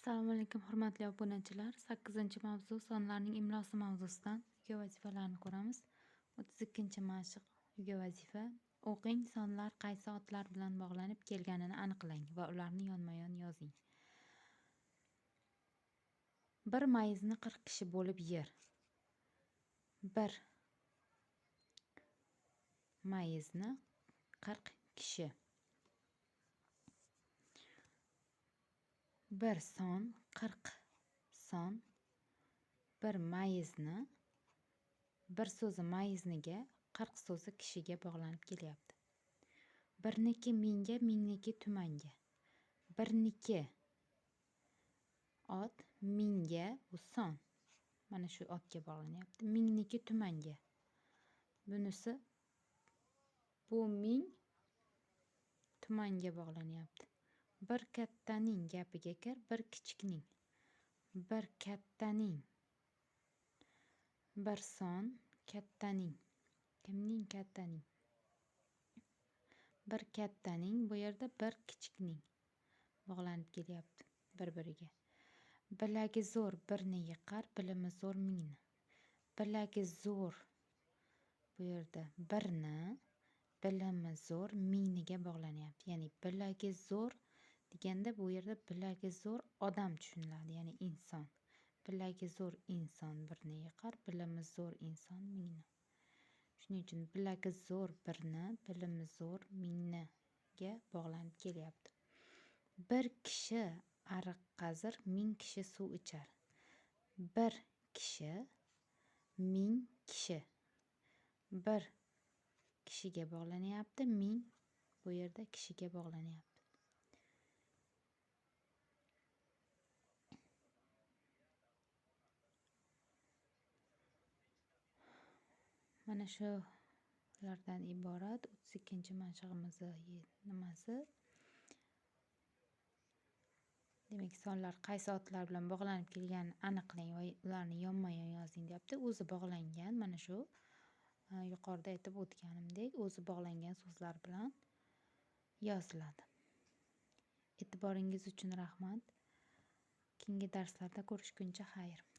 Assalomu alaykum hurmatli obunachilar. 8-mavzu sonlarning imlosi mavzusidan uyga vazifalarni ko'ramiz. 32-mashq uyga vazifa. O'qing, sonlar qaysi otlar bilan bog'lanib kelganini aniqlang va ularni yonma-yon yozing. Bir mayizni 40 kishi bo'lib yer. Bir mayizni 40 kishi. Bir son 40 son. Bir mayizni, bir so'zi mayizniga, 40 so'zi kishiga bog'lanib kelyapti. Birniki mingga, mingniki tumanga. Birniki ot, mingga bu son. Mana shu otga bog'lanyapti. Mingniki tumanga. Bunisi bu ming tumanga bog'lanyapti. Bir kattaning gapiga kir, bir kichikning. Bir kattaning, bir son, kattaning. Kimning? Kattaning. Bir kattaning, bu yerda bir kichikning bog'lanib kelyapti bir-biriga. Bilagi zo'r birni yiqar, bilimi zo'r mingni. Bilagi zo'r bu yerda birni, bilimi zo'r mingniga bog'lanyapti. Ya'ni bilagi zo'r deganda bu yerda bilagi zo'r odam tushuniladi, ya'ni inson. Bilagi zo'r inson birni yiqar, bilimi zo'r inson mingni. Shuning uchun bilagi zo'r birni, bilimi zo'r mingniga bog'lanib kelyapti. Bir kishi ariq qazir, ming kishi suv ichar. Bir kishi, ming kishi. Bir kishiga bog'lanyapti, ming bu yerda kishiga bog'lanyapti. Mana shulardan iborat 32-mashg'imizni nimasi? Demak, sonlar qaysi otlar bilan bog'lanib kelganini aniqlang va ularni yonma-yon yozing deyapti. O'zi bog'langan, mana shu yuqorida aytib o'tganimdek, o'zi bog'langan so'zlar bilan yoziladi. E'tiboringiz uchun rahmat. Keyingi darslarda ko'rishguncha xayr.